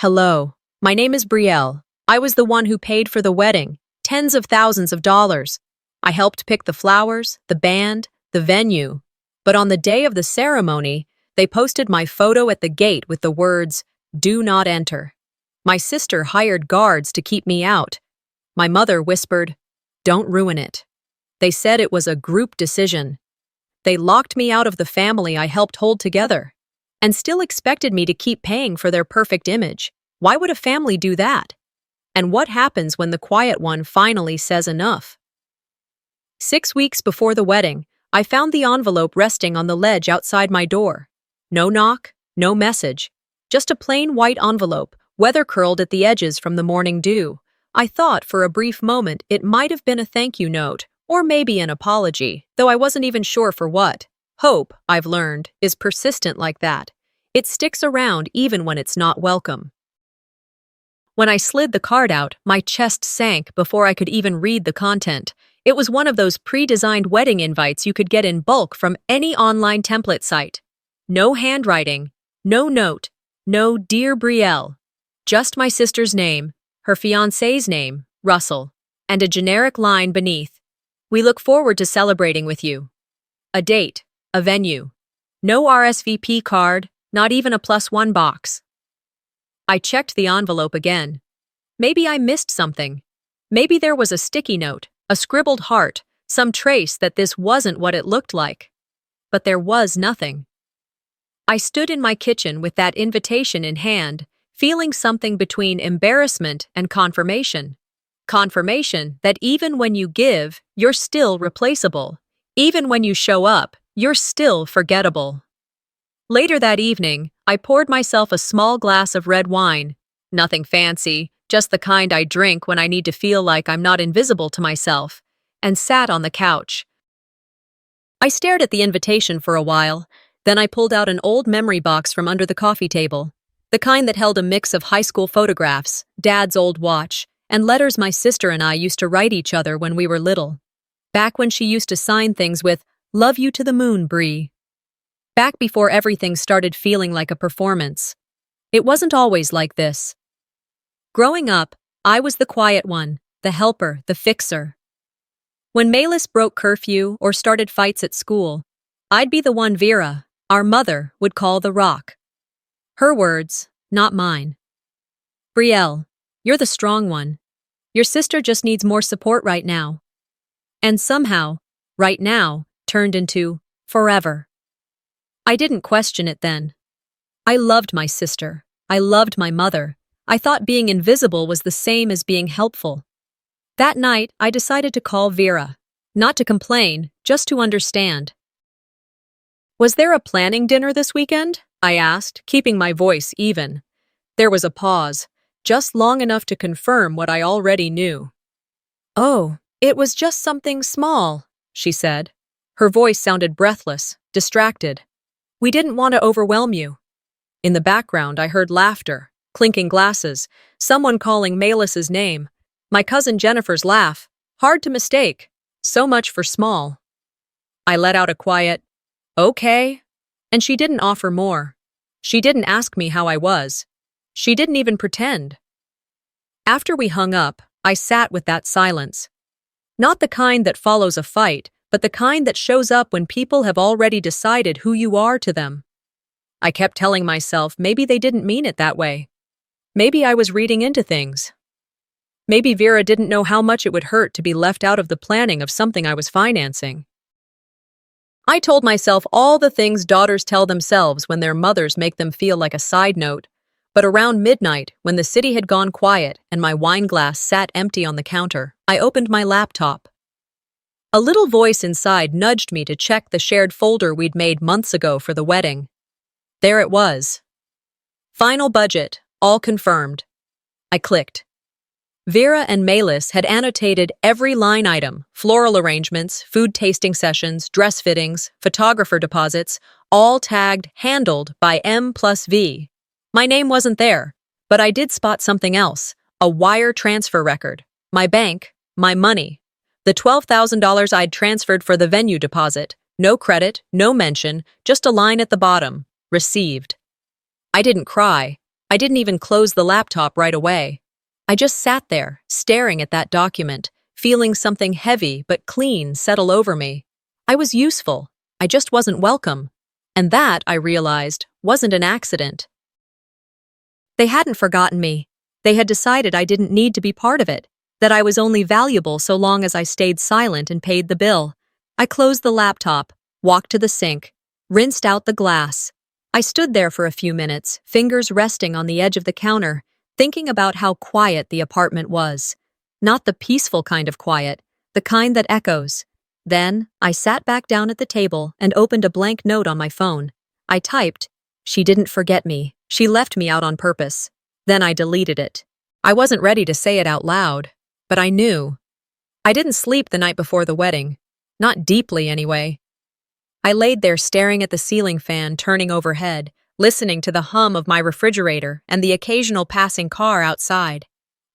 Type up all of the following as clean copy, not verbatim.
Hello, my name is Brielle. I was the one who paid for the wedding, tens of thousands of dollars. I helped pick the flowers, the band, the venue. But on the day of the ceremony, they posted my photo at the gate with the words, "Do not enter." My sister hired guards to keep me out. My mother whispered, "Don't ruin it." They said it was a group decision. They locked me out of the family I helped hold together, and still expected me to keep paying for their perfect image. Why would a family do that? And what happens when the quiet one finally says enough? 6 weeks before the wedding, I found the envelope resting on the ledge outside my door. No knock, no message, just a plain white envelope, weather-curled at the edges from the morning dew. I thought for a brief moment it might have been a thank you note, or maybe an apology, though I wasn't even sure for what. Hope, I've learned, is persistent like that. It sticks around even when it's not welcome. When I slid the card out, my chest sank before I could even read the content. It was one of those pre-designed wedding invites you could get in bulk from any online template site. No handwriting, no note, no "Dear Brielle." Just my sister's name, her fiancé's name, Russell, and a generic line beneath. "We look forward to celebrating with you." A date, a venue. No RSVP card, not even a +1 box. I checked the envelope again. Maybe I missed something. Maybe there was a sticky note, a scribbled heart, some trace that this wasn't what it looked like. But there was nothing. I stood in my kitchen with that invitation in hand, feeling something between embarrassment and confirmation. Confirmation that even when you give, you're still replaceable. Even when you show up, you're still forgettable. Later that evening, I poured myself a small glass of red wine. Nothing fancy, just the kind I drink when I need to feel like I'm not invisible to myself, and sat on the couch. I stared at the invitation for a while, then I pulled out an old memory box from under the coffee table, the kind that held a mix of high school photographs, Dad's old watch, and letters my sister and I used to write each other when we were little. Back when she used to sign things with, "Love you to the moon, Bree." Back before everything started feeling like a performance. It wasn't always like this. Growing up, I was the quiet one, the helper, the fixer. When Malis broke curfew or started fights at school, I'd be the one Vera, our mother, would call the rock. Her words, not mine. "Brielle, you're the strong one. Your sister just needs more support right now." And somehow, right now, turned into forever. I didn't question it then. I loved my sister. I loved my mother. I thought being invisible was the same as being helpful. That night, I decided to call Vera. Not to complain, just to understand. "Was there a planning dinner this weekend?" I asked, keeping my voice even. There was a pause, just long enough to confirm what I already knew. "Oh, it was just something small," she said. Her voice sounded breathless, distracted. "We didn't want to overwhelm you." In the background, I heard laughter, clinking glasses, someone calling Malis's name, my cousin Jennifer's laugh. Hard to mistake. So much for small. I let out a quiet, "Okay," and she didn't offer more. She didn't ask me how I was. She didn't even pretend. After we hung up, I sat with that silence. Not the kind that follows a fight, but the kind that shows up when people have already decided who you are to them. I kept telling myself maybe they didn't mean it that way. Maybe I was reading into things. Maybe Vera didn't know how much it would hurt to be left out of the planning of something I was financing. I told myself all the things daughters tell themselves when their mothers make them feel like a side note, but around midnight, when the city had gone quiet and my wine glass sat empty on the counter, I opened my laptop. A little voice inside nudged me to check the shared folder we'd made months ago for the wedding. There it was. Final budget, all confirmed. I clicked. Vera and Malis had annotated every line item, floral arrangements, food tasting sessions, dress fittings, photographer deposits, all tagged handled by M+V. My name wasn't there, but I did spot something else, a wire transfer record. My bank, my money. The $12,000 I'd transferred for the venue deposit. No credit, no mention, just a line at the bottom. Received. I didn't cry. I didn't even close the laptop right away. I just sat there, staring at that document, feeling something heavy but clean settle over me. I was useful. I just wasn't welcome. And that, I realized, wasn't an accident. They hadn't forgotten me. They had decided I didn't need to be part of it, that I was only valuable so long as I stayed silent and paid the bill. I closed the laptop, walked to the sink, rinsed out the glass. I stood there for a few minutes, fingers resting on the edge of the counter, thinking about how quiet the apartment was. Not the peaceful kind of quiet, the kind that echoes. Then, I sat back down at the table and opened a blank note on my phone. I typed, "She didn't forget me. She left me out on purpose." Then I deleted it. I wasn't ready to say it out loud, but I knew. I didn't sleep the night before the wedding. Not deeply, anyway. I laid there staring at the ceiling fan turning overhead, listening to the hum of my refrigerator and the occasional passing car outside.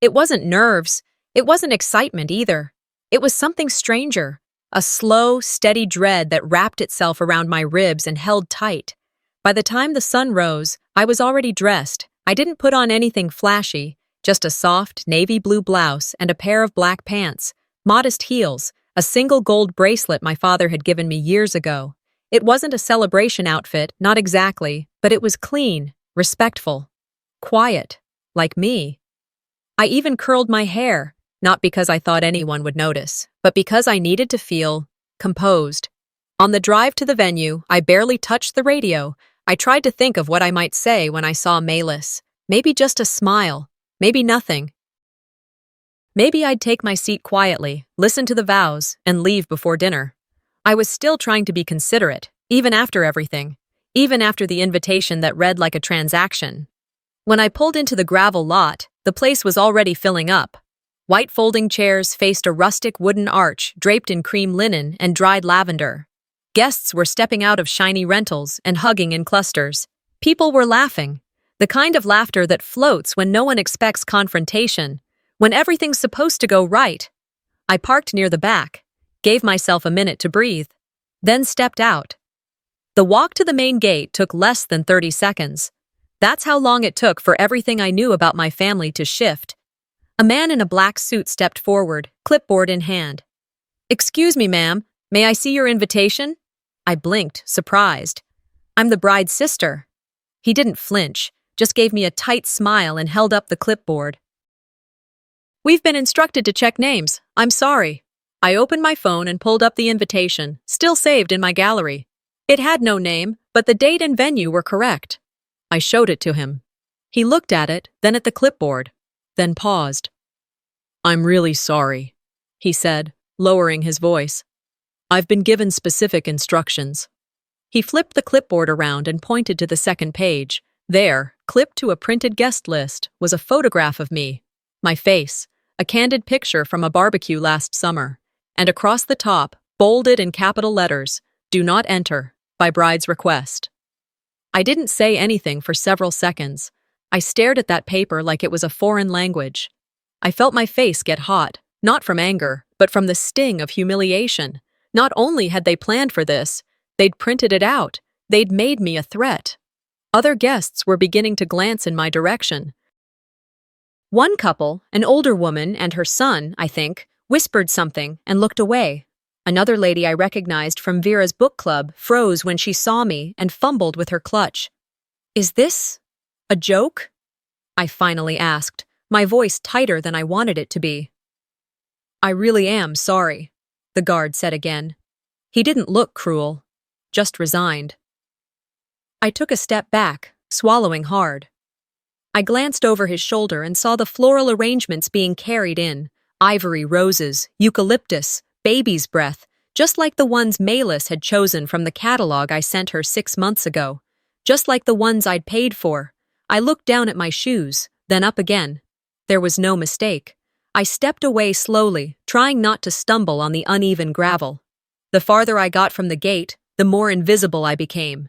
It wasn't nerves. It wasn't excitement either. It was something stranger, a slow, steady dread that wrapped itself around my ribs and held tight. By the time the sun rose, I was already dressed. I didn't put on anything flashy, just a soft, navy blue blouse and a pair of black pants, modest heels, a single gold bracelet my father had given me years ago. It wasn't a celebration outfit, not exactly, but it was clean, respectful, quiet, like me. I even curled my hair, not because I thought anyone would notice, but because I needed to feel composed. On the drive to the venue, I barely touched the radio. I tried to think of what I might say when I saw Malis. Maybe just a smile. Maybe nothing. Maybe I'd take my seat quietly, listen to the vows, and leave before dinner. I was still trying to be considerate, even after everything, even after the invitation that read like a transaction. When I pulled into the gravel lot, the place was already filling up. White folding chairs faced a rustic wooden arch draped in cream linen and dried lavender. Guests were stepping out of shiny rentals and hugging in clusters. People were laughing, the kind of laughter that floats when no one expects confrontation, when everything's supposed to go right. I parked near the back, gave myself a minute to breathe, then stepped out. The walk to the main gate took less than 30 seconds. That's how long it took for everything I knew about my family to shift. A man in a black suit stepped forward, clipboard in hand. "Excuse me, ma'am, may I see your invitation?" I blinked, surprised. "I'm the bride's sister." He didn't flinch, just gave me a tight smile and held up the clipboard. "We've been instructed to check names. I'm sorry." I opened my phone and pulled up the invitation, still saved in my gallery. It had no name, but the date and venue were correct. I showed it to him. He looked at it, then at the clipboard, then paused. "I'm really sorry," he said, lowering his voice. "I've been given specific instructions." He flipped the clipboard around and pointed to the second page. There, clipped to a printed guest list, was a photograph of me, my face, a candid picture from a barbecue last summer, and across the top, bolded in capital letters, "Do not enter, by bride's request." I didn't say anything for several seconds. I stared at that paper like it was a foreign language. I felt my face get hot, not from anger, but from the sting of humiliation. Not only had they planned for this, they'd printed it out. They'd made me a threat. Other guests were beginning to glance in my direction. One couple, an older woman and her son, I think, whispered something and looked away. Another lady I recognized from Vera's book club froze when she saw me and fumbled with her clutch. "Is this a joke?" I finally asked, my voice tighter than I wanted it to be. "I really am sorry," the guard said again. He didn't look cruel, just resigned. I took a step back, swallowing hard. I glanced over his shoulder and saw the floral arrangements being carried in. Ivory, roses, eucalyptus, baby's breath, just like the ones Malis had chosen from the catalog I sent her 6 months ago. Just like the ones I'd paid for. I looked down at my shoes, then up again. There was no mistake. I stepped away slowly, trying not to stumble on the uneven gravel. The farther I got from the gate, the more invisible I became.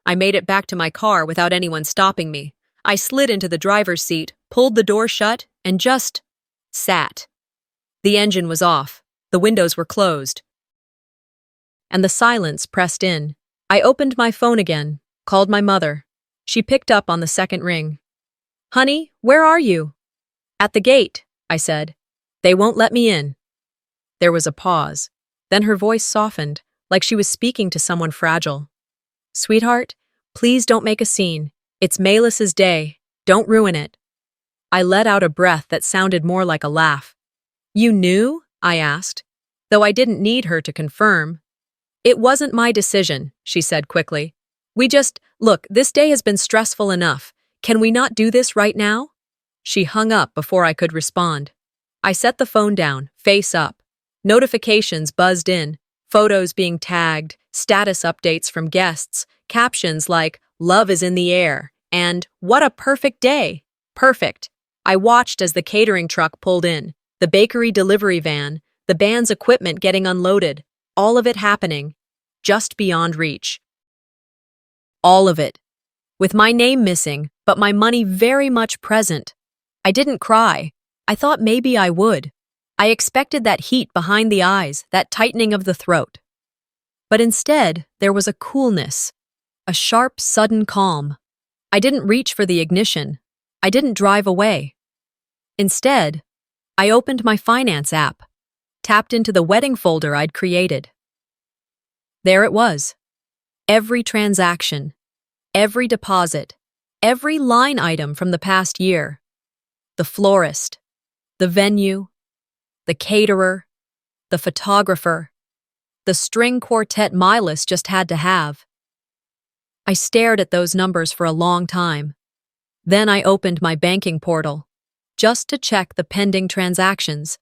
I made it back to my car without anyone stopping me. I slid into the driver's seat, pulled the door shut, and just sat. The engine was off. The windows were closed. And the silence pressed in. I opened my phone again, called my mother. She picked up on the second ring. Honey, where are you? At the gate, I said. They won't let me in. There was a pause. Then her voice softened, like she was speaking to someone fragile. Sweetheart, please don't make a scene. It's Melis's day. Don't ruin it. I let out a breath that sounded more like a laugh. You knew? I asked, though I didn't need her to confirm. It wasn't my decision, she said quickly. Look, this day has been stressful enough. Can we not do this right now? She hung up before I could respond. I set the phone down, face up. Notifications buzzed in, photos being tagged, status updates from guests, captions like, "Love is in the air," and "What a perfect day." Perfect. I watched as the catering truck pulled in, the bakery delivery van, the band's equipment getting unloaded, all of it happening, just beyond reach. All of it. With my name missing, but my money very much present. I didn't cry. I thought maybe I would. I expected that heat behind the eyes, that tightening of the throat. But instead, there was a coolness, a sharp, sudden calm. I didn't reach for the ignition. I didn't drive away. Instead, I opened my finance app, tapped into the wedding folder I'd created. There it was. Every transaction, every deposit, every line item from the past year. The florist, the venue, the caterer, the photographer, the string quartet Milas just had to have. I stared at those numbers for a long time. Then I opened my banking portal, just to check the pending transactions.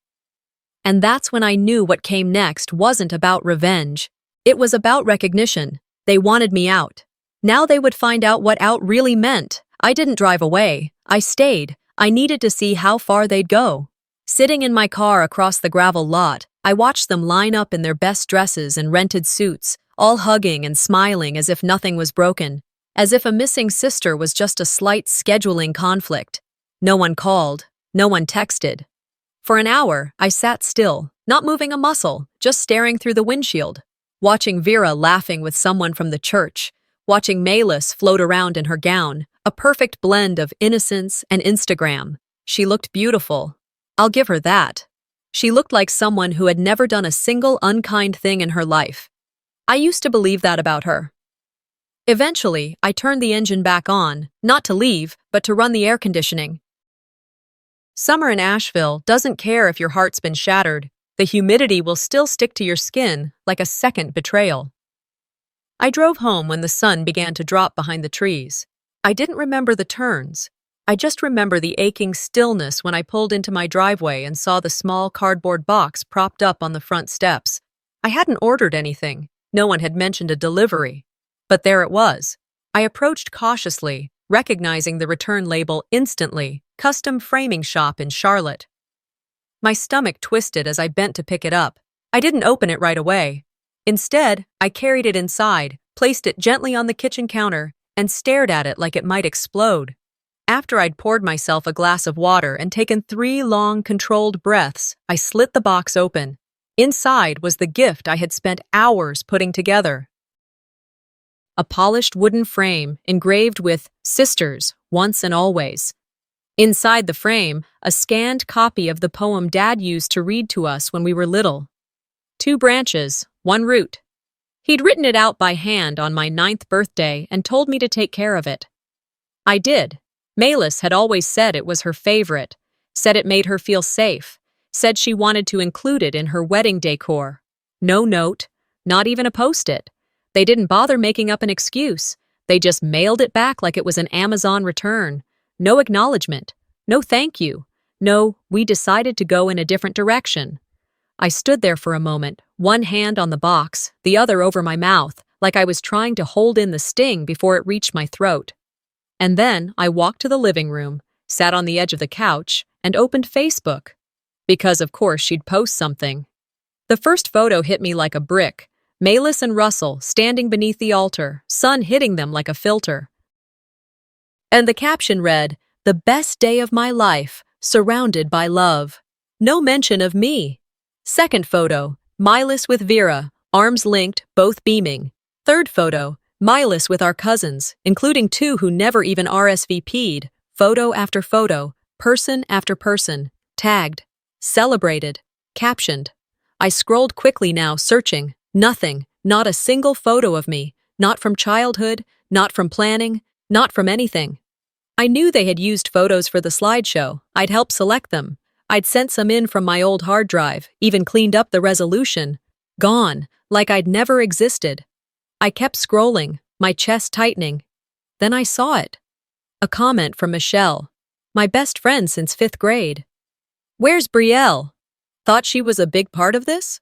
And that's when I knew what came next wasn't about revenge. It was about recognition. They wanted me out. Now they would find out what out really meant. I didn't drive away. I stayed. I needed to see how far they'd go. Sitting in my car across the gravel lot, I watched them line up in their best dresses and rented suits, all hugging and smiling as if nothing was broken, as if a missing sister was just a slight scheduling conflict. No one called, no one texted. For an hour, I sat still, not moving a muscle, just staring through the windshield, watching Vera laughing with someone from the church, watching Melis float around in her gown, a perfect blend of innocence and Instagram. She looked beautiful. I'll give her that. She looked like someone who had never done a single unkind thing in her life. I used to believe that about her. Eventually, I turned the engine back on, not to leave, but to run the air conditioning. Summer in Asheville doesn't care if your heart's been shattered. The humidity will still stick to your skin like a second betrayal. I drove home when the sun began to drop behind the trees. I didn't remember the turns. I just remember the aching stillness when I pulled into my driveway and saw the small cardboard box propped up on the front steps. I hadn't ordered anything. No one had mentioned a delivery. But there it was. I approached cautiously, recognizing the return label instantly, custom framing shop in Charlotte. My stomach twisted as I bent to pick it up. I didn't open it right away. Instead, I carried it inside, placed it gently on the kitchen counter, and stared at it like it might explode. After I'd poured myself a glass of water and taken 3 long, controlled breaths, I slit the box open. Inside was the gift I had spent hours putting together. A polished wooden frame engraved with "Sisters, Once and Always." Inside the frame, a scanned copy of the poem Dad used to read to us when we were little. 2 branches, 1 root. He'd written it out by hand on my 9th birthday and told me to take care of it. I did. Melis had always said it was her favorite, said it made her feel safe, said she wanted to include it in her wedding decor. No note, not even a post-it. They didn't bother making up an excuse. They just mailed it back like it was an Amazon return. No acknowledgement. No thank you. No, we decided to go in a different direction. I stood there for a moment, one hand on the box, the other over my mouth, like I was trying to hold in the sting before it reached my throat. And then I walked to the living room, sat on the edge of the couch, and opened Facebook. Because, of course, she'd post something. The first photo hit me like a brick. Melis and Russell standing beneath the altar, sun hitting them like a filter. And the caption read, "The best day of my life, surrounded by love." No mention of me. Second photo, Melis with Vera, arms linked, both beaming. Third photo, Melis with our cousins, including 2 who never even RSVP'd. Photo after photo, person after person, tagged, celebrated, captioned. I scrolled quickly now, searching. Nothing, not a single photo of me, not from childhood, not from planning, not from anything. I knew they had used photos for the slideshow. I'd helped select them. I'd sent some in from my old hard drive, even cleaned up the resolution. Gone, like I'd never existed. I kept scrolling, my chest tightening. Then I saw it. A comment from Michelle, my best friend since 5th grade. "Where's Brielle? Thought she was a big part of this?"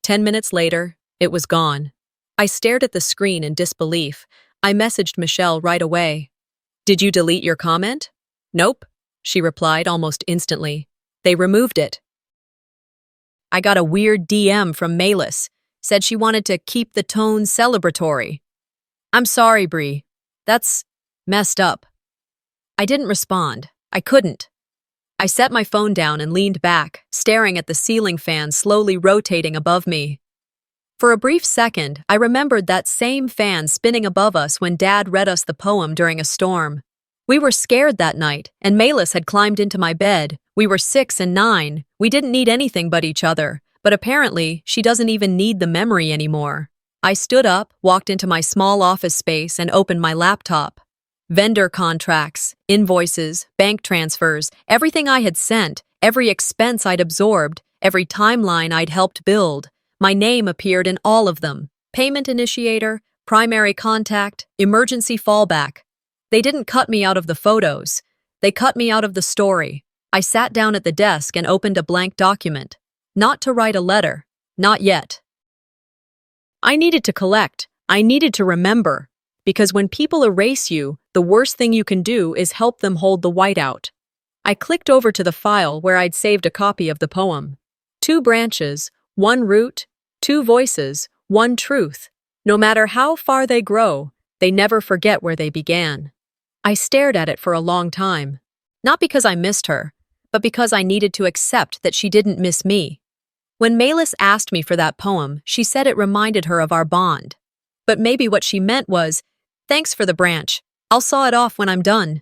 10 minutes later, it was gone. I stared at the screen in disbelief. I messaged Michelle right away. "Did you delete your comment?" "Nope," she replied almost instantly. "They removed it." I got a weird DM from Malis. Said she wanted to keep the tone celebratory. "I'm sorry, Brie. That's messed up." I didn't respond. I couldn't. I set my phone down and leaned back, staring at the ceiling fan slowly rotating above me. For a brief second, I remembered that same fan spinning above us when Dad read us the poem during a storm. We were scared that night, and Malis had climbed into my bed. We were 6 and 9. We didn't need anything but each other, but apparently she doesn't even need the memory anymore. I stood up, walked into my small office space, and opened my laptop. Vendor contracts, invoices, bank transfers, everything I had sent, every expense I'd absorbed, every timeline I'd helped build. My name appeared in all of them. Payment initiator, primary contact, emergency fallback. They didn't cut me out of the photos. They cut me out of the story. I sat down at the desk and opened a blank document. Not to write a letter. Not yet. I needed to collect. I needed to remember. Because when people erase you, the worst thing you can do is help them hold the whiteout. I clicked over to the file where I'd saved a copy of the poem. 2 branches, 1 root, 2 voices, 1 truth. No matter how far they grow, they never forget where they began. I stared at it for a long time. Not because I missed her, but because I needed to accept that she didn't miss me. When Malis asked me for that poem, she said it reminded her of our bond. But maybe what she meant was, "Thanks for the branch. I'll saw it off when I'm done."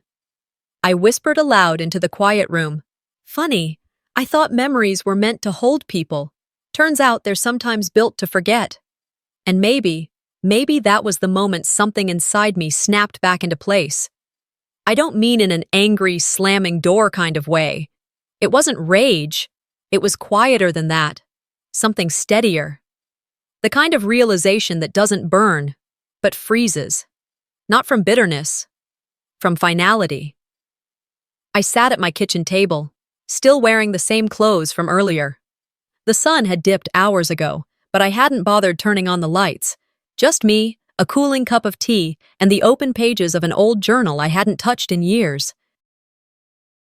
I whispered aloud into the quiet room. Funny, I thought memories were meant to hold people. Turns out they're sometimes built to forget. And maybe that was the moment something inside me snapped back into place. I don't mean in an angry, slamming door kind of way. It wasn't rage. It was quieter than that. Something steadier. The kind of realization that doesn't burn, but freezes. Not from bitterness, from finality. I sat at my kitchen table, still wearing the same clothes from earlier. The sun had dipped hours ago, but I hadn't bothered turning on the lights. Just me, a cooling cup of tea, and the open pages of an old journal I hadn't touched in years.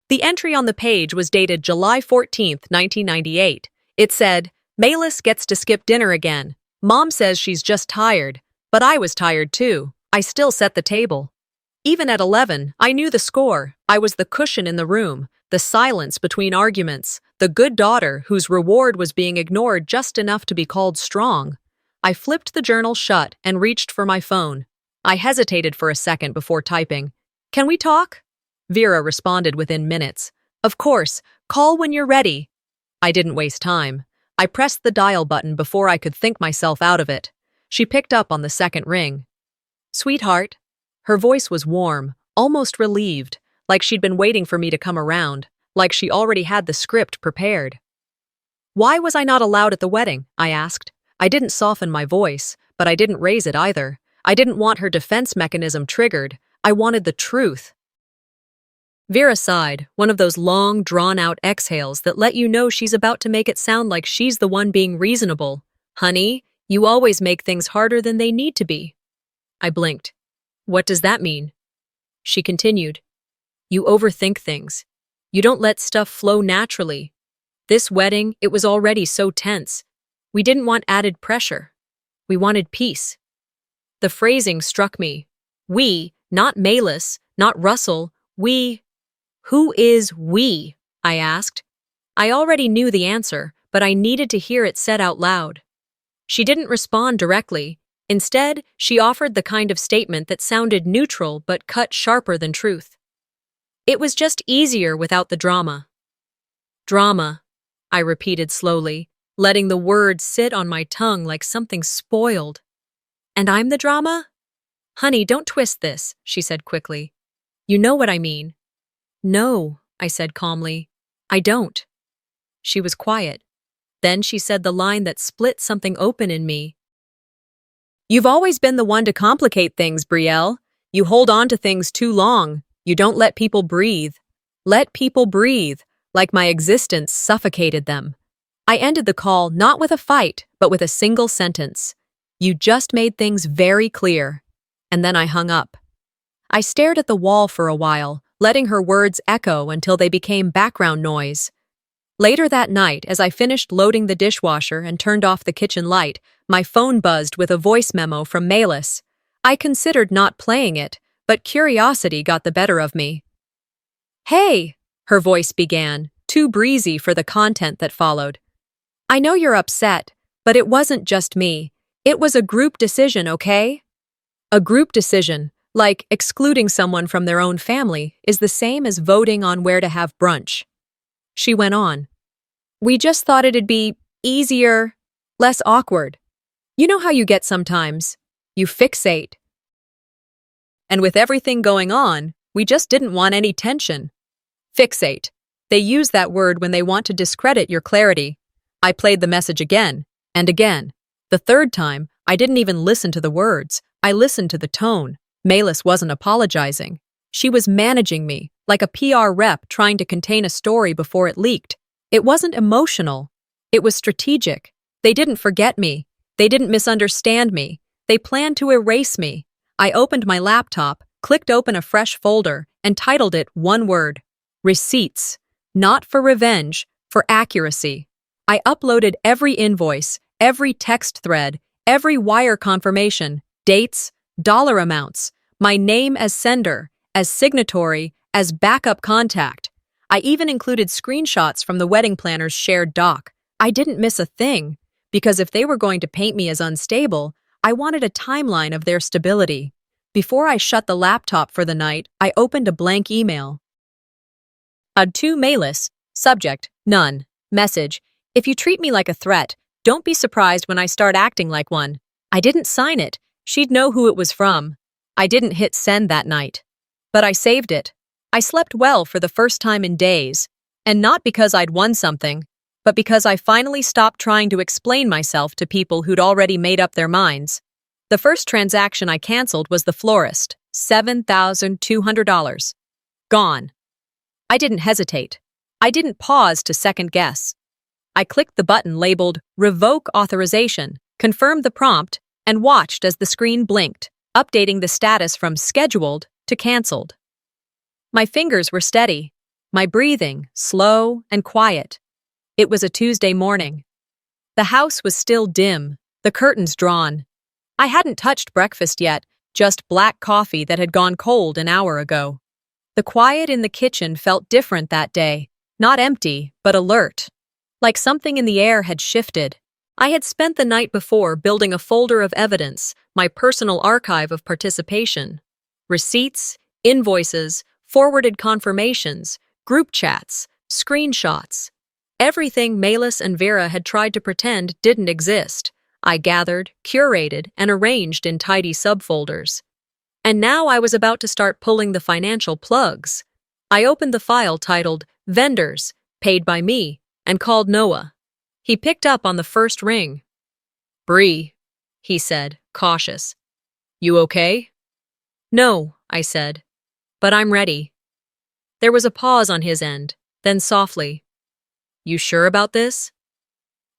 The entry on the page was dated July 14th, 1998. It said, "Malis gets to skip dinner again. Mom says she's just tired, but I was tired too. I still set the table." Even at 11, I knew the score. I was the cushion in the room, the silence between arguments, the good daughter whose reward was being ignored just enough to be called strong. I flipped the journal shut and reached for my phone. I hesitated for a second before typing. "Can we talk?" Vera responded within minutes. "Of course, call when you're ready." I didn't waste time. I pressed the dial button before I could think myself out of it. She picked up on the second ring. "Sweetheart." Her voice was warm, almost relieved, like she'd been waiting for me to come around, like she already had the script prepared. "Why was I not allowed at the wedding?" I asked. I didn't soften my voice, but I didn't raise it either. I didn't want her defense mechanism triggered. I wanted the truth. Vera sighed, one of those long, drawn-out exhales that let you know she's about to make it sound like she's the one being reasonable. "Honey, you always make things harder than they need to be." I blinked. "What does that mean?" She continued. "You overthink things. You don't let stuff flow naturally. This wedding, it was already so tense. We didn't want added pressure. We wanted peace." The phrasing struck me. We, not Malis, not Russell, we. Who is we? I asked. I already knew the answer, but I needed to hear it said out loud. She didn't respond directly. Instead, she offered the kind of statement that sounded neutral but cut sharper than truth. It was just easier without the drama. Drama, I repeated slowly, letting the words sit on my tongue like something spoiled. And I'm the drama? Honey, don't twist this, she said quickly. You know what I mean. No, I said calmly. I don't. She was quiet. Then she said the line that split something open in me. You've always been the one to complicate things, Brielle. You hold on to things too long. You don't let people breathe. Let people breathe, like my existence suffocated them. I ended the call not with a fight, but with a single sentence. You just made things very clear. And then I hung up. I stared at the wall for a while, letting her words echo until they became background noise. Later that night, as I finished loading the dishwasher and turned off the kitchen light, my phone buzzed with a voice memo from Melis. I considered not playing it, but curiosity got the better of me. Hey, her voice began, too breezy for the content that followed. I know you're upset, but it wasn't just me. It was a group decision, okay? A group decision, like excluding someone from their own family, is the same as voting on where to have brunch. She went on. We just thought it'd be easier, less awkward. You know how you get sometimes. You fixate. And with everything going on, we just didn't want any tension. Fixate. They use that word when they want to discredit your clarity. I played the message again and again. The third time, I didn't even listen to the words. I listened to the tone. Melis wasn't apologizing. She was managing me, like a PR rep trying to contain a story before it leaked. It wasn't emotional. It was strategic. They didn't forget me. They didn't misunderstand me. They planned to erase me. I opened my laptop, clicked open a fresh folder, and titled it one word: receipts. Not for revenge, for accuracy. I uploaded every invoice, every text thread, every wire confirmation, dates, dollar amounts, my name as sender, as signatory, as backup contact. I even included screenshots from the wedding planner's shared doc. I didn't miss a thing, because if they were going to paint me as unstable, I wanted a timeline of their stability. Before I shut the laptop for the night, I opened a blank email. To Melis, subject, none. Message, if you treat me like a threat, don't be surprised when I start acting like one. I didn't sign it. She'd know who it was from. I didn't hit send that night. But I saved it. I slept well for the first time in days. And not because I'd won something, but because I finally stopped trying to explain myself to people who'd already made up their minds. The first transaction I canceled was the florist, $7,200. Gone. I didn't hesitate. I didn't pause to second guess. I clicked the button labeled Revoke Authorization, confirmed the prompt, and watched as the screen blinked, updating the status from scheduled to canceled. My fingers were steady, my breathing slow and quiet. It was a Tuesday morning. The house was still dim, the curtains drawn. I hadn't touched breakfast yet, just black coffee that had gone cold an hour ago. The quiet in the kitchen felt different that day, not empty, but alert. Like something in the air had shifted. I had spent the night before building a folder of evidence, my personal archive of participation. Receipts, invoices, forwarded confirmations, group chats, screenshots. Everything Melis and Vera had tried to pretend didn't exist. I gathered, curated, and arranged in tidy subfolders. And now I was about to start pulling the financial plugs. I opened the file titled Vendors, Paid by Me, and called Noah. He picked up on the first ring. Bree, he said, cautious. You okay? No, I said, but I'm ready. There was a pause on his end, then softly. You sure about this?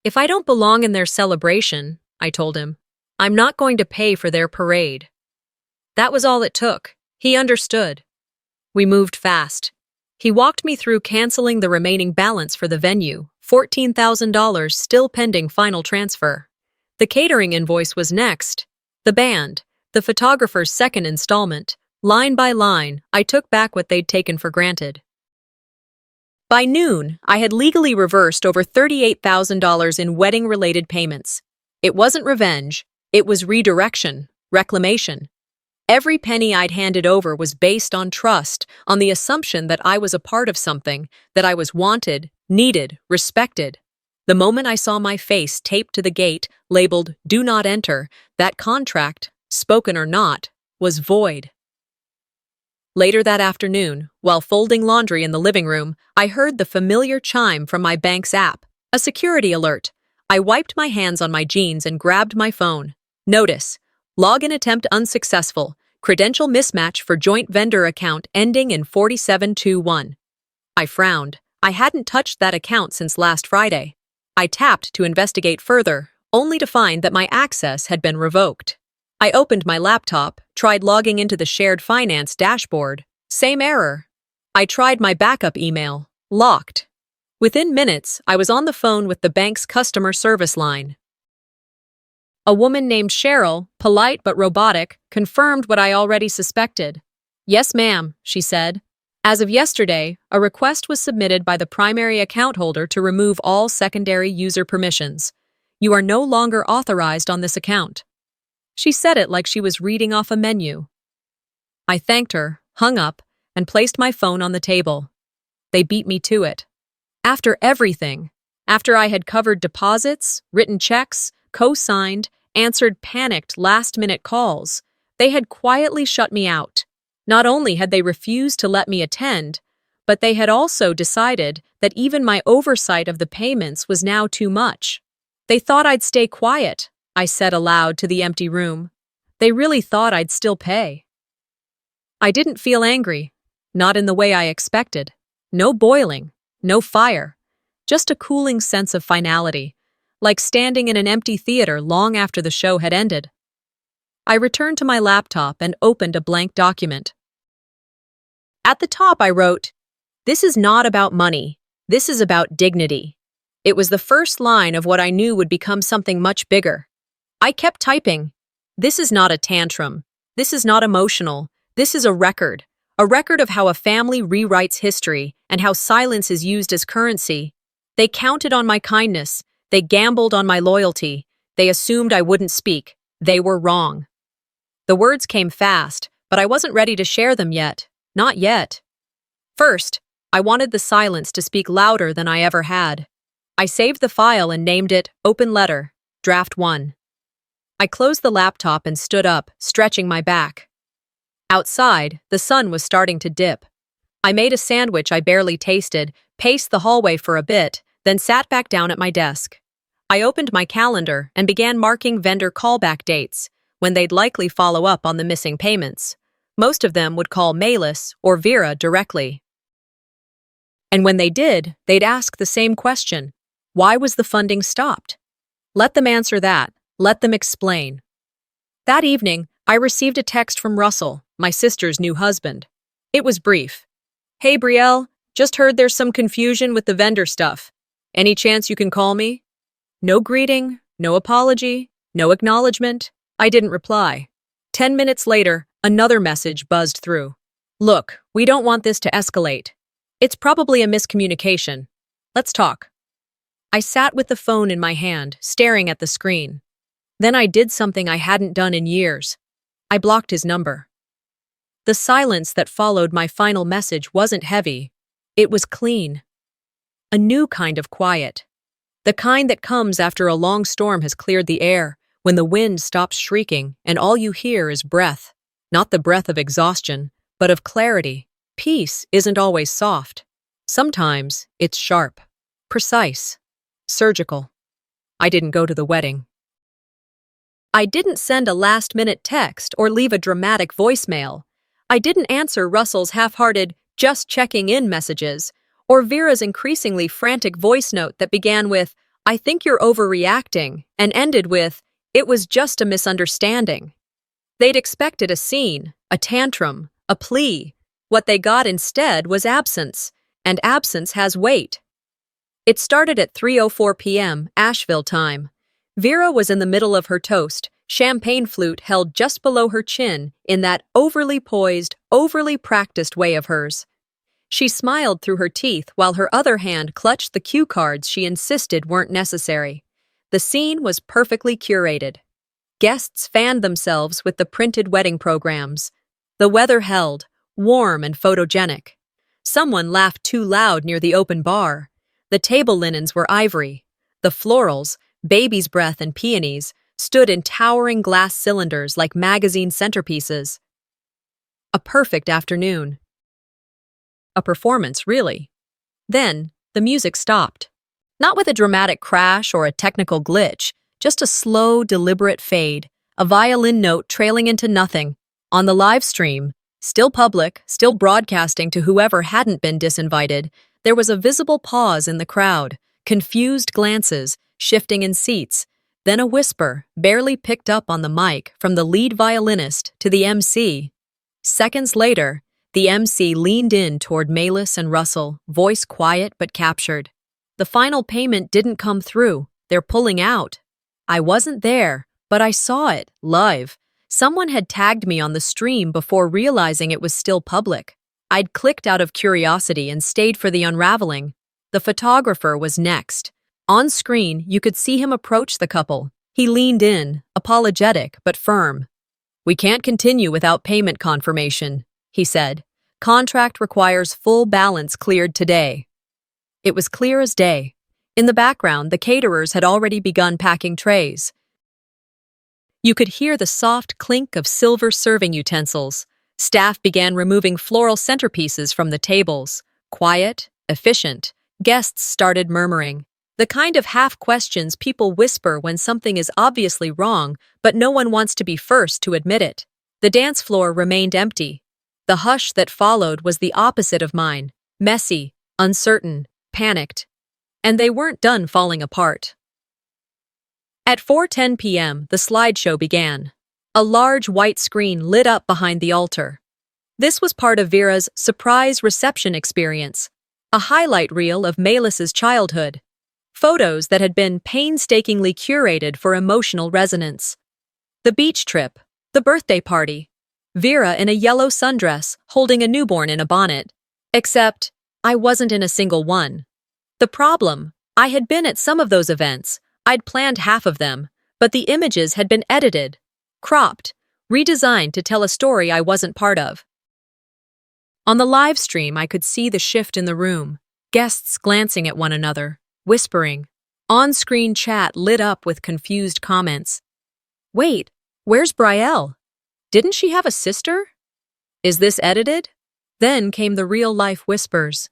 If I don't belong in their celebration, I told him, I'm not going to pay for their parade. That was all it took. He understood. We moved fast. He walked me through canceling the remaining balance for the venue, $14,000 still pending final transfer. The catering invoice was next. The band, the photographer's second installment. Line by line, I took back what they'd taken for granted. By noon, I had legally reversed over $38,000 in wedding-related payments. It wasn't revenge, it was redirection, reclamation. Every penny I'd handed over was based on trust, on the assumption that I was a part of something, that I was wanted, needed, respected. The moment I saw my face taped to the gate, labeled "Do Not Enter," that contract, spoken or not, was void. Later that afternoon, while folding laundry in the living room, I heard the familiar chime from my bank's app, a security alert. I wiped my hands on my jeans and grabbed my phone. Notice: login attempt unsuccessful. Credential mismatch for joint vendor account ending in 4721. I frowned. I hadn't touched that account since last Friday. I tapped to investigate further, only to find that my access had been revoked. I opened my laptop, tried logging into the shared finance dashboard. Same error. I tried my backup email. Locked. Within minutes, I was on the phone with the bank's customer service line. A woman named Cheryl, polite but robotic, confirmed what I already suspected. "Yes, ma'am," she said. "As of yesterday, a request was submitted by the primary account holder to remove all secondary user permissions. You are no longer authorized on this account." She said it like she was reading off a menu. I thanked her, hung up, and placed my phone on the table. They beat me to it. After everything, after I had covered deposits, written checks, co-signed, answered panicked last-minute calls, they had quietly shut me out. Not only had they refused to let me attend, but they had also decided that even my oversight of the payments was now too much. They thought I'd stay quiet, I said aloud to the empty room. They really thought I'd still pay. I didn't feel angry, not in the way I expected. No boiling, no fire, just a cooling sense of finality, like standing in an empty theater long after the show had ended. I returned to my laptop and opened a blank document. At the top I wrote, "This is not about money. This is about dignity." It was the first line of what I knew would become something much bigger. I kept typing. This is not a tantrum. This is not emotional. This is a record of how a family rewrites history and how silence is used as currency. They counted on my kindness. They gambled on my loyalty. They assumed I wouldn't speak. They were wrong. The words came fast, but I wasn't ready to share them yet. Not yet. First, I wanted the silence to speak louder than I ever had. I saved the file and named it Open Letter, Draft 1. I closed the laptop and stood up, stretching my back. Outside, the sun was starting to dip. I made a sandwich I barely tasted, paced the hallway for a bit, then sat back down at my desk. I opened my calendar and began marking vendor callback dates, when they'd likely follow up on the missing payments. Most of them would call Malis or Vera directly. And when they did, they'd ask the same question. Why was the funding stopped? Let them answer that. Let them explain. That evening, I received a text from Russell, my sister's new husband. It was brief. "Hey, Brielle, just heard there's some confusion with the vendor stuff. Any chance you can call me?" No greeting, no apology, no acknowledgement. I didn't reply. 10 minutes later, another message buzzed through. "Look, we don't want this to escalate. It's probably a miscommunication. Let's talk." I sat with the phone in my hand, staring at the screen. Then I did something I hadn't done in years. I blocked his number. The silence that followed my final message wasn't heavy. It was clean. A new kind of quiet. The kind that comes after a long storm has cleared the air, when the wind stops shrieking and all you hear is breath. Not the breath of exhaustion, but of clarity. Peace isn't always soft. Sometimes it's sharp, precise, surgical. I didn't go to the wedding. I didn't send a last-minute text or leave a dramatic voicemail. I didn't answer Russell's half-hearted, just checking in messages, or Vera's increasingly frantic voice note that began with, "I think you're overreacting," and ended with, "It was just a misunderstanding." They'd expected a scene, a tantrum, a plea. What they got instead was absence, and absence has weight. It started at 3:04 p.m. Asheville time. Vera was in the middle of her toast, champagne flute held just below her chin in that overly poised, overly practiced way of hers. She smiled through her teeth while her other hand clutched the cue cards she insisted weren't necessary. The scene was perfectly curated. Guests fanned themselves with the printed wedding programs. The weather held, warm and photogenic. Someone laughed too loud near the open bar. The table linens were ivory. The florals, baby's breath and peonies, stood in towering glass cylinders like magazine centerpieces. A perfect afternoon. A performance, really. Then, the music stopped. Not with a dramatic crash or a technical glitch, just a slow, deliberate fade, a violin note trailing into nothing. On the live stream, still public, still broadcasting to whoever hadn't been disinvited, there was a visible pause in the crowd, confused glances, shifting in seats, then a whisper, barely picked up on the mic, from the lead violinist to the MC. Seconds later, the MC leaned in toward Malis and Russell, voice quiet but captured. The final payment didn't come through. They're pulling out. I wasn't there, but I saw it, live. Someone had tagged me on the stream before realizing it was still public. I'd clicked out of curiosity and stayed for the unraveling. The photographer was next. On screen, you could see him approach the couple. He leaned in, apologetic but firm. "We can't continue without payment confirmation," he said. "Contract requires full balance cleared today." It was clear as day. In the background, the caterers had already begun packing trays. You could hear the soft clink of silver serving utensils. Staff began removing floral centerpieces from the tables. Quiet, efficient. Guests started murmuring. The kind of half-questions people whisper when something is obviously wrong, but no one wants to be first to admit it. The dance floor remained empty. The hush that followed was the opposite of mine. Messy, uncertain, panicked. And they weren't done falling apart. At 4:10 p.m., the slideshow began. A large white screen lit up behind the altar. This was part of Vera's surprise reception experience, a highlight reel of Melis's childhood. Photos that had been painstakingly curated for emotional resonance. The beach trip, the birthday party, Vera in a yellow sundress holding a newborn in a bonnet. Except, I wasn't in a single one. The problem, I had been at some of those events. I'd planned half of them, but the images had been edited, cropped, redesigned to tell a story I wasn't part of. On the live stream, I could see the shift in the room, guests glancing at one another, whispering. On-screen chat lit up with confused comments. "Wait, where's Brielle? Didn't she have a sister? Is this edited?" Then came the real-life whispers.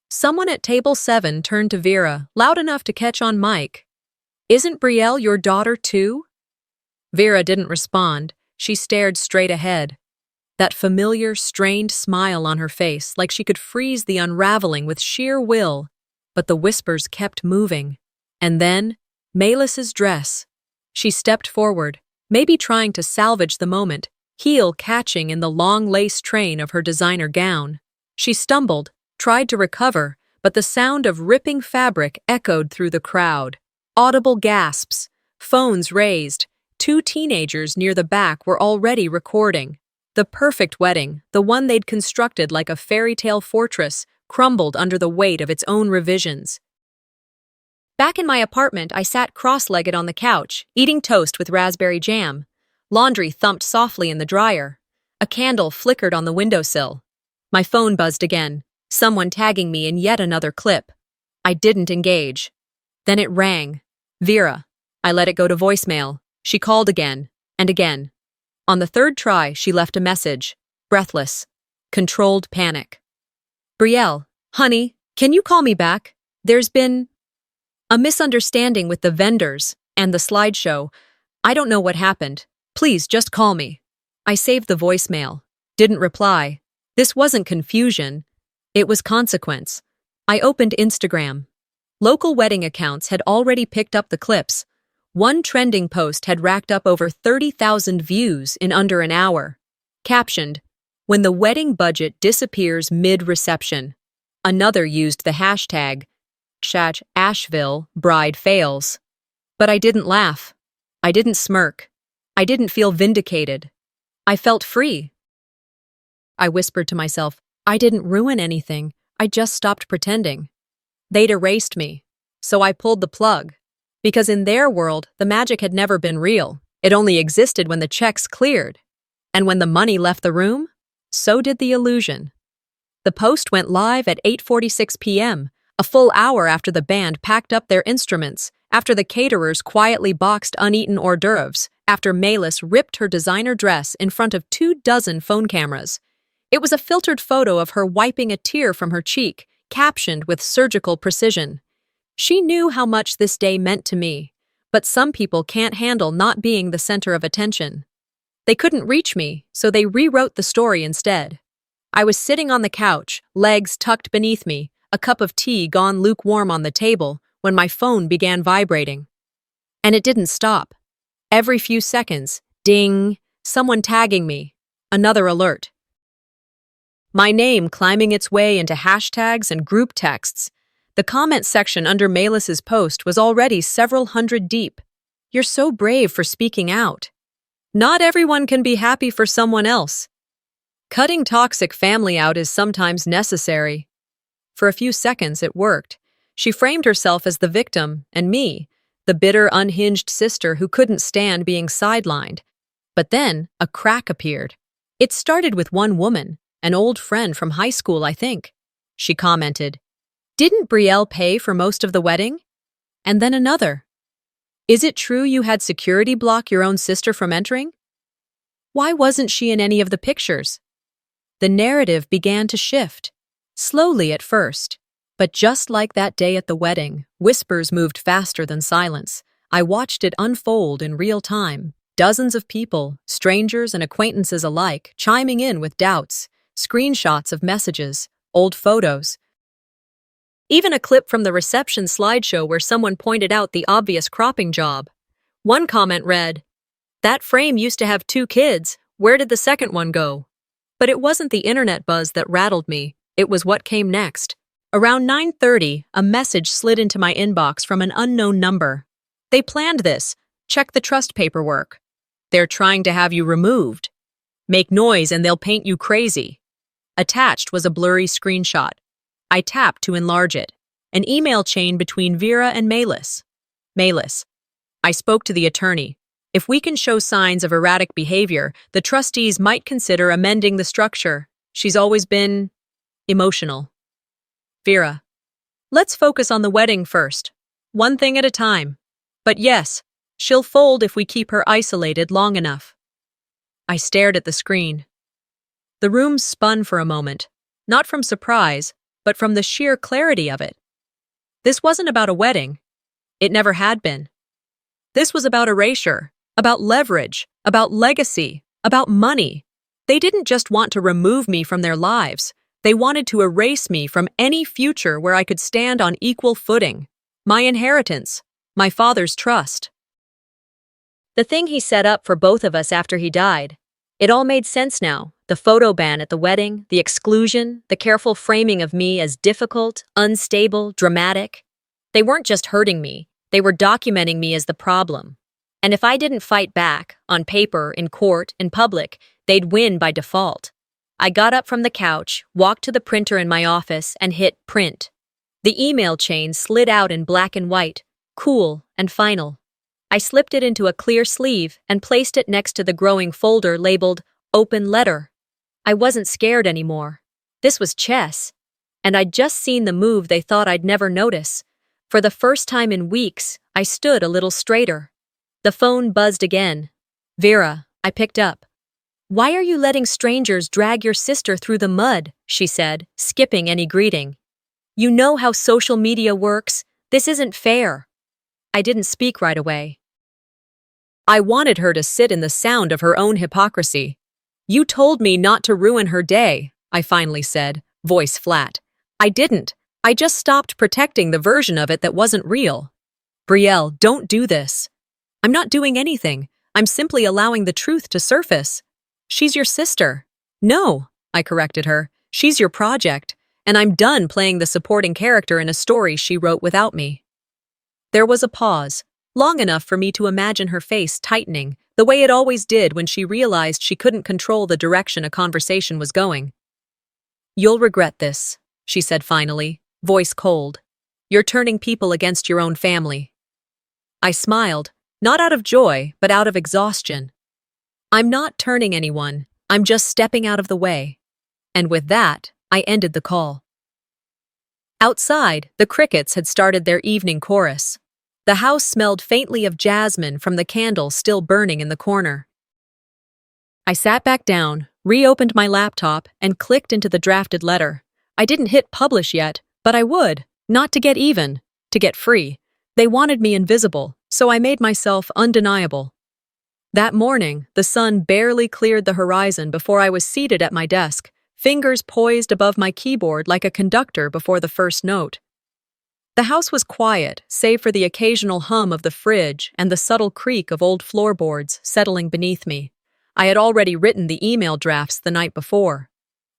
Someone at table 7 turned to Vera, loud enough to catch on mic. "Isn't Brielle your daughter too?" Vera didn't respond. She stared straight ahead. That familiar, strained smile on her face, like she could freeze the unraveling with sheer will. But the whispers kept moving. And then, Melis's dress. She stepped forward, maybe trying to salvage the moment, heel catching in the long lace train of her designer gown. She stumbled, tried to recover, but the sound of ripping fabric echoed through the crowd. Audible gasps, phones raised. 2 teenagers near the back were already recording. The perfect wedding, the one they'd constructed like a fairy tale fortress, crumbled under the weight of its own revisions. Back in my apartment, I sat cross-legged on the couch, eating toast with raspberry jam. Laundry thumped softly in the dryer. A candle flickered on the windowsill. My phone buzzed again, someone tagging me in yet another clip. I didn't engage. Then it rang. Vera. I let it go to voicemail. She called again, and again. On the 3rd try, she left a message. Breathless. Controlled panic. "Brielle, honey, can you call me back? There's been a misunderstanding with the vendors and the slideshow. I don't know what happened. Please, just call me." I saved the voicemail. Didn't reply. This wasn't confusion. It was consequence. I opened Instagram. Local wedding accounts had already picked up the clips. One trending post had racked up over 30,000 views in under an hour. Captioned, "When the wedding budget disappears mid-reception." Another used the hashtag, #Asheville bride fails. But I didn't laugh. I didn't smirk. I didn't feel vindicated. I felt free. I whispered to myself, I didn't ruin anything. I just stopped pretending. They'd erased me. So I pulled the plug. Because in their world, the magic had never been real. It only existed when the checks cleared. And when the money left the room, so did the illusion. The post went live at 8:46 p.m., a full hour after the band packed up their instruments, after the caterers quietly boxed uneaten hors d'oeuvres, after Malis ripped her designer dress in front of 24 phone cameras. It was a filtered photo of her wiping a tear from her cheek, captioned with surgical precision. She knew how much this day meant to me, but some people can't handle not being the center of attention. They couldn't reach me, so they rewrote the story instead. I was sitting on the couch, legs tucked beneath me, a cup of tea gone lukewarm on the table, when my phone began vibrating. And it didn't stop. Every few seconds, ding, someone tagging me, another alert. My name climbing its way into hashtags and group texts. The comment section under Malis's post was already several hundred deep. You're so brave for speaking out. Not everyone can be happy for someone else. Cutting toxic family out is sometimes necessary. For a few seconds, it worked. She framed herself as the victim, and me, the bitter, unhinged sister who couldn't stand being sidelined. But then, a crack appeared. It started with one woman, an old friend from high school, I think. She commented, "Didn't Brielle pay for most of the wedding?" And then another. "Is it true you had security block your own sister from entering? Why wasn't she in any of the pictures?" The narrative began to shift, slowly at first. But just like that day at the wedding, whispers moved faster than silence. I watched it unfold in real time. Dozens of people, strangers and acquaintances alike, chiming in with doubts, screenshots of messages, old photos. Even a clip from the reception slideshow where someone pointed out the obvious cropping job. One comment read, "That frame used to have 2 kids. Where did the second one go?" But it wasn't the internet buzz that rattled me. It was what came next. Around 9:30, a message slid into my inbox from an unknown number. "They planned this. Check the trust paperwork. They're trying to have you removed. Make noise and they'll paint you crazy." Attached was a blurry screenshot. I tapped to enlarge it. An email chain between Vera and Malis. Malis. I spoke to the attorney. If we can show signs of erratic behavior, the trustees might consider amending the structure. She's always been emotional. Vera. Let's focus on the wedding first. One thing at a time. But yes, she'll fold if we keep her isolated long enough. I stared at the screen. The room spun for a moment, not from surprise, but from the sheer clarity of it. This wasn't about a wedding. It never had been. This was about erasure, about leverage, about legacy, about money. They didn't just want to remove me from their lives. They wanted to erase me from any future where I could stand on equal footing. My inheritance, my father's trust. The thing he set up for both of us after he died. It all made sense now. The photo ban at the wedding, the exclusion, the careful framing of me as difficult, unstable, dramatic. They weren't just hurting me. They were documenting me as the problem. And if I didn't fight back, on paper, in court, in public, they'd win by default. I got up from the couch, walked to the printer in my office, and hit print. The email chain slid out in black and white, cool and final. I slipped it into a clear sleeve and placed it next to the growing folder labeled Open Letter. I wasn't scared anymore. This was chess. And I'd just seen the move they thought I'd never notice. For the first time in weeks, I stood a little straighter. The phone buzzed again. "Vera," I picked up. "Why are you letting strangers drag your sister through the mud?" she said, skipping any greeting. "You know how social media works. This isn't fair." I didn't speak right away. I wanted her to sit in the sound of her own hypocrisy. "You told me not to ruin her day," I finally said, voice flat. "I didn't. I just stopped protecting the version of it that wasn't real." "Brielle, don't do this." "I'm not doing anything. I'm simply allowing the truth to surface." "She's your sister." "No," I corrected her. "She's your project, and I'm done playing the supporting character in a story she wrote without me." There was a pause, long enough for me to imagine her face tightening, the way it always did when she realized she couldn't control the direction a conversation was going. "You'll regret this," she said finally, voice cold. "You're turning people against your own family." I smiled. Not out of joy, but out of exhaustion. I'm not turning anyone, I'm just stepping out of the way. And with that, I ended the call. Outside, the crickets had started their evening chorus. The house smelled faintly of jasmine from the candle still burning in the corner. I sat back down, reopened my laptop, and clicked into the drafted letter. I didn't hit publish yet, but I would, not to get even, to get free. They wanted me invisible, so I made myself undeniable. That morning, the sun barely cleared the horizon before I was seated at my desk, fingers poised above my keyboard like a conductor before the first note. The house was quiet, save for the occasional hum of the fridge and the subtle creak of old floorboards settling beneath me. I had already written the email drafts the night before.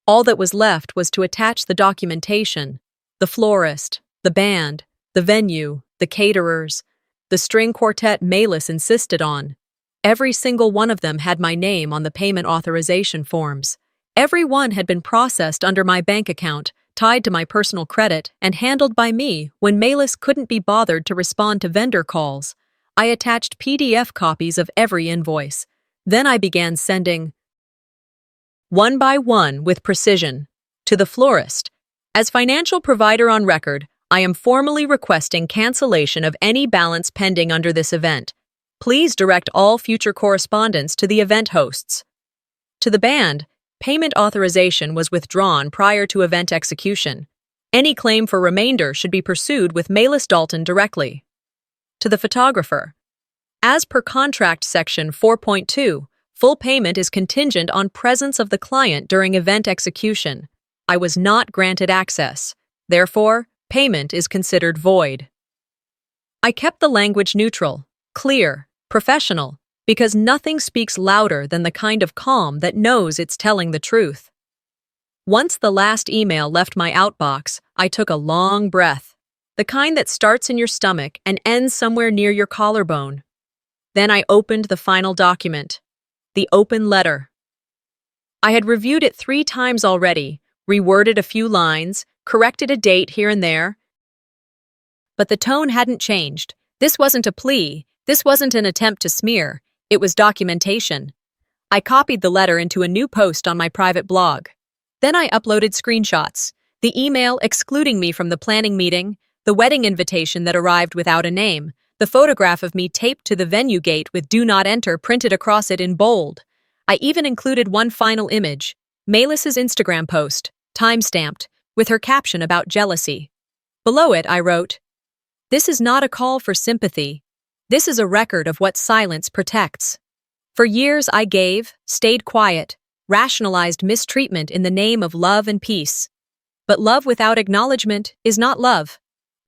All that was left was to attach the documentation: the florist, the band, the venue, the caterers, the string quartet Malis insisted on. Every single one of them had my name on the payment authorization forms. Every one had been processed under my bank account, tied to my personal credit, and handled by me when Malis couldn't be bothered to respond to vendor calls. I attached PDF copies of every invoice. Then I began sending, one by one with precision, to the florist. As financial provider on record, I am formally requesting cancellation of any balance pending under this event. Please direct all future correspondence to the event hosts. To the band, payment authorization was withdrawn prior to event execution. Any claim for remainder should be pursued with Malis Dalton directly. To the photographer, as per contract section 4.2, full payment is contingent on presence of the client during event execution. I was not granted access. Therefore, payment is considered void. I kept the language neutral, clear, professional, because nothing speaks louder than the kind of calm that knows it's telling the truth. Once the last email left my outbox, I took a long breath, the kind that starts in your stomach and ends somewhere near your collarbone. Then I opened the final document, the open letter. I had reviewed it 3 times already, reworded a few lines, corrected a date here and there. But the tone hadn't changed. This wasn't a plea. This wasn't an attempt to smear. It was documentation. I copied the letter into a new post on my private blog. Then I uploaded screenshots, the email excluding me from the planning meeting, the wedding invitation that arrived without a name, the photograph of me taped to the venue gate with "Do Not Enter" printed across it in bold. I even included one final image, Malis's Instagram post, time-stamped, with her caption about jealousy. Below it, I wrote, "This is not a call for sympathy. This is a record of what silence protects. For years I stayed quiet, rationalized mistreatment in the name of love and peace. But love without acknowledgement is not love,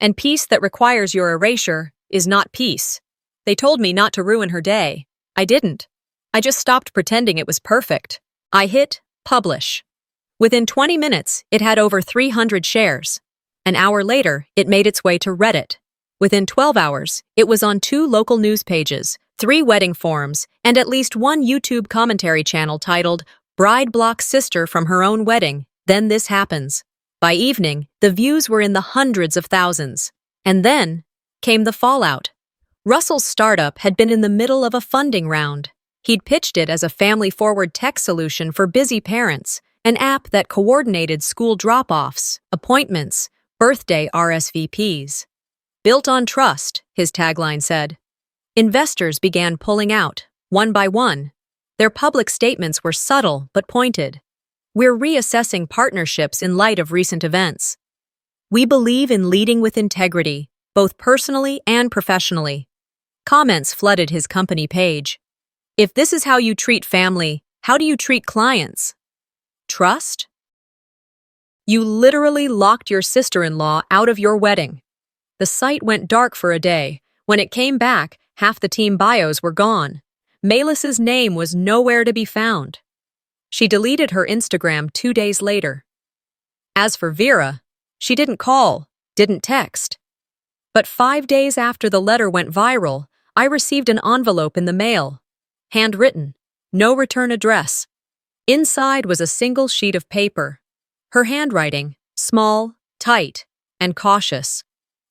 and peace that requires your erasure is not peace. They told me not to ruin her day. I didn't. I just stopped pretending it was perfect. I hit publish. Within 20 minutes, it had over 300 shares. An hour later, it made its way to Reddit. Within 12 hours, it was on 2 local news pages, 3 wedding forums, and at least 1 YouTube commentary channel titled "Bride Blocks Sister from Her Own Wedding, Then This Happens." By evening, the views were in the hundreds of thousands. And then came the fallout. Russell's startup had been in the middle of a funding round. He'd pitched it as a family-forward tech solution for busy parents, an app that coordinated school drop-offs, appointments, birthday RSVPs. Built on trust, his tagline said. Investors began pulling out, one by one. Their public statements were subtle but pointed. "We're reassessing partnerships in light of recent events. We believe in leading with integrity, both personally and professionally." Comments flooded his company page. "If this is how you treat family, how do you treat clients? Trust? You literally locked your sister-in-law out of your wedding." The site went dark for a day. When it came back, half the team bios were gone. Malis's name was nowhere to be found. She deleted her Instagram 2 days later. As for Vera, she didn't call, didn't text. But 5 days after the letter went viral, I received an envelope in the mail. Handwritten, no return address. Inside was a single sheet of paper. Her handwriting, small, tight, and cautious.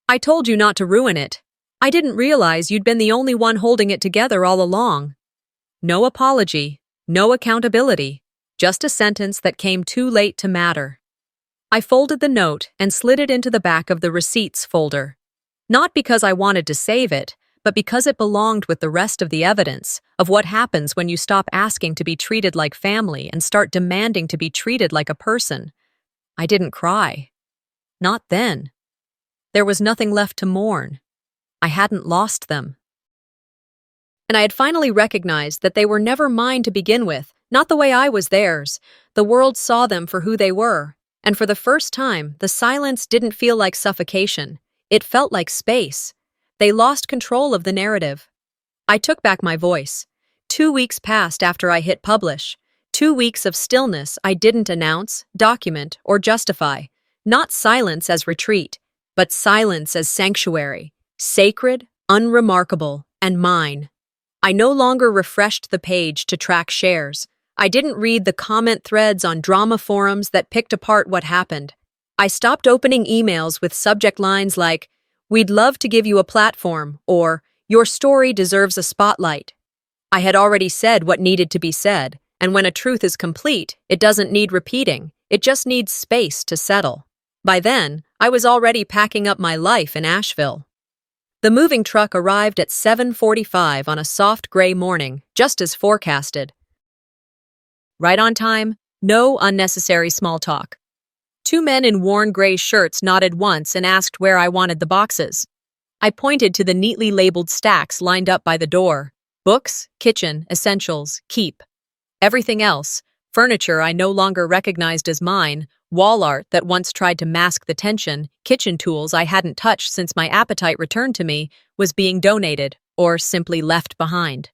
"I told you not to ruin it. I didn't realize you'd been the only one holding it together all along. No apology, no accountability, just a sentence that came too late to matter. I folded the note and slid it into the back of the receipts folder. Not because I wanted to save it, but because it belonged with the rest of the evidence of what happens when you stop asking to be treated like family and start demanding to be treated like a person. I didn't cry. Not then. There was nothing left to mourn. I hadn't lost them. And I had finally recognized that they were never mine to begin with, not the way I was theirs. The world saw them for who they were, and for the first time, the silence didn't feel like suffocation. It felt like space. They lost control of the narrative. I took back my voice. 2 weeks passed after I hit publish. 2 weeks of stillness I didn't announce, document, or justify. Not silence as retreat, but silence as sanctuary. Sacred, unremarkable, and mine. I no longer refreshed the page to track shares. I didn't read the comment threads on drama forums that picked apart what happened. I stopped opening emails with subject lines like, "We'd love to give you a platform," or "Your story deserves a spotlight." I had already said what needed to be said, and when a truth is complete, it doesn't need repeating. It just needs space to settle. By then, I was already packing up my life in Asheville. The moving truck arrived at 7:45 on a soft gray morning, just as forecasted. Right on time, no unnecessary small talk. 2 men in worn gray shirts nodded once and asked where I wanted the boxes. I pointed to the neatly labeled stacks lined up by the door. Books, kitchen, essentials, keep. Everything else, furniture I no longer recognized as mine, wall art that once tried to mask the tension, kitchen tools I hadn't touched since my appetite returned to me, was being donated, or simply left behind.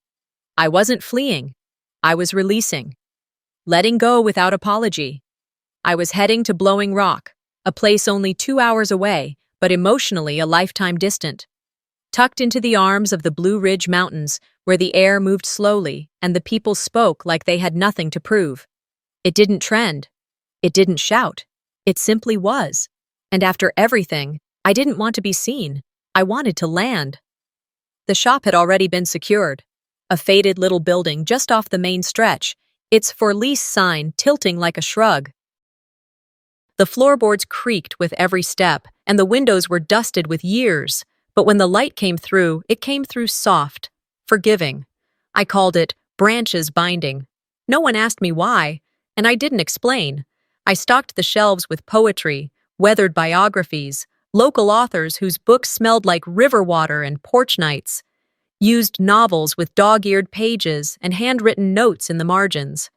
I wasn't fleeing. I was releasing. Letting go without apology. I was heading to Blowing Rock, a place only 2 hours away, but emotionally a lifetime distant. Tucked into the arms of the Blue Ridge Mountains, where the air moved slowly and the people spoke like they had nothing to prove. It didn't trend. It didn't shout. It simply was. And after everything, I didn't want to be seen. I wanted to land. The shop had already been secured. A faded little building just off the main stretch, its for lease sign tilting like a shrug. The floorboards creaked with every step, and the windows were dusted with years. But when the light came through, it came through soft, forgiving. I called it branches binding. No one asked me why, and I didn't explain. I stocked the shelves with poetry, weathered biographies, local authors whose books smelled like river water and porch nights, used novels with dog-eared pages and handwritten notes in the margins.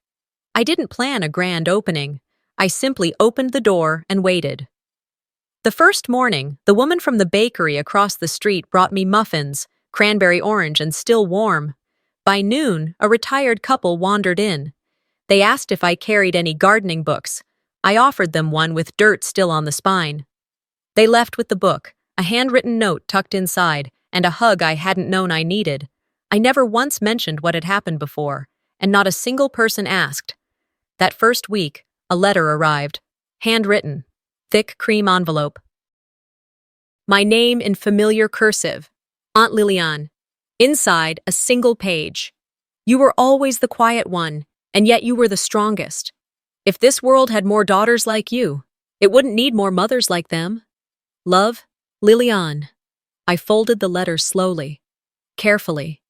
I didn't plan a grand opening. I simply opened the door and waited. The first morning, the woman from the bakery across the street brought me muffins, cranberry orange and still warm. By noon, a retired couple wandered in. They asked if I carried any gardening books. I offered them one with dirt still on the spine. They left with the book, a handwritten note tucked inside, and a hug I hadn't known I needed. I never once mentioned what had happened before, and not a single person asked. That first week, a letter arrived, handwritten, thick cream envelope. My name in familiar cursive, Aunt Liliane. Inside, a single page. You were always the quiet one, and yet you were the strongest. If this world had more daughters like you, it wouldn't need more mothers like them. Love, Liliane. I folded the letter slowly, carefully,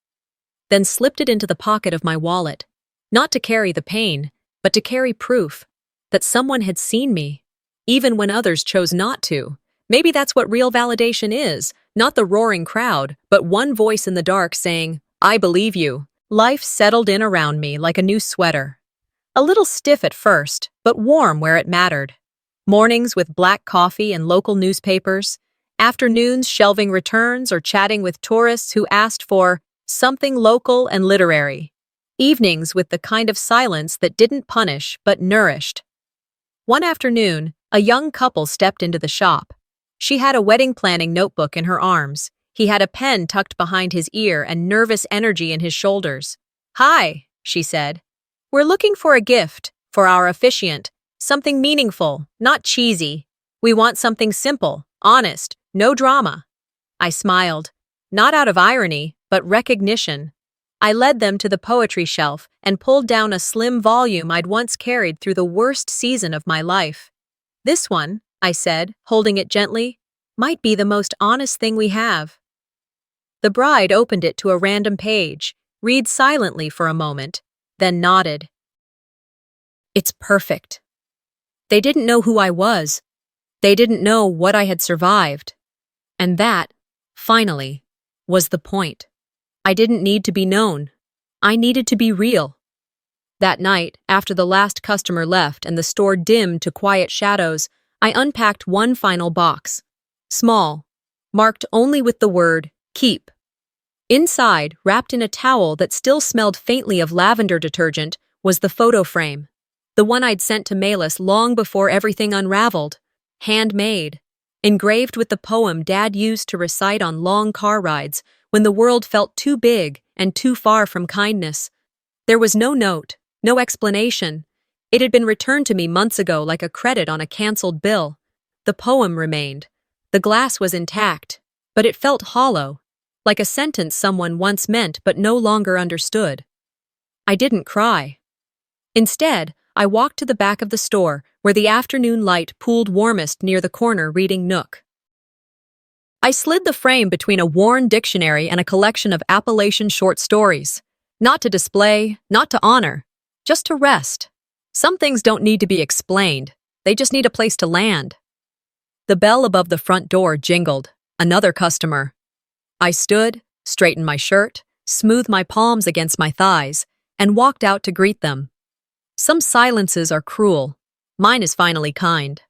then slipped it into the pocket of my wallet, not to carry the pain, but to carry proof that someone had seen me, even when others chose not to. Maybe that's what real validation is, not the roaring crowd, but one voice in the dark saying, "I believe you." Life settled in around me like a new sweater. A little stiff at first, but warm where it mattered. Mornings with black coffee and local newspapers, afternoons shelving returns or chatting with tourists who asked for something local and literary. Evenings with the kind of silence that didn't punish but nourished. One afternoon, a young couple stepped into the shop. She had a wedding planning notebook in her arms. He had a pen tucked behind his ear and nervous energy in his shoulders. "Hi," she said. "We're looking for a gift for our officiant. Something meaningful, not cheesy. We want something simple, honest, no drama." I smiled. not out of irony, but recognition. I led them to the poetry shelf and pulled down a slim volume I'd once carried through the worst season of my life. This one, I said, holding it gently, might be the most honest thing we have. The bride opened it to a random page, read silently for a moment, then nodded. It's perfect. They didn't know who I was. They didn't know what I had survived. And that, finally, was the point. I didn't need to be known. I needed to be real. That night, after the last customer left and the store dimmed to quiet shadows, I unpacked one final box. Small, marked only with the word, keep. Inside, wrapped in a towel that still smelled faintly of lavender detergent, was the photo frame. The one I'd sent to Malus long before everything unraveled. Handmade. Engraved with the poem Dad used to recite on long car rides when the world felt too big and too far from kindness. There was no note, no explanation. It had been returned to me months ago like a credit on a canceled bill. The poem remained. The glass was intact, but it felt hollow, like a sentence someone once meant but no longer understood. I didn't cry. Instead, I walked to the back of the store, where the afternoon light pooled warmest near the corner reading Nook. I slid the frame between a worn dictionary and a collection of Appalachian short stories. Not to display, not to honor, just to rest. Some things don't need to be explained. They just need a place to land. The bell above the front door jingled. Another customer. I stood, straightened my shirt, smoothed my palms against my thighs, and walked out to greet them. Some silences are cruel. Mine is finally kind.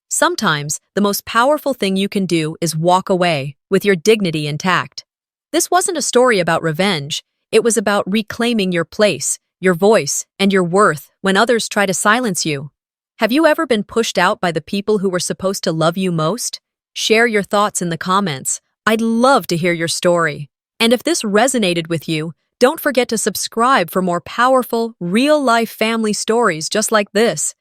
Sometimes, the most powerful thing you can do is walk away, with your dignity intact. This wasn't a story about revenge. It was about reclaiming your place, your voice, and your worth when others try to silence you. Have you ever been pushed out by the people who were supposed to love you most? Share your thoughts in the comments. I'd love to hear your story. And if this resonated with you, don't forget to subscribe for more powerful, real-life family stories just like this.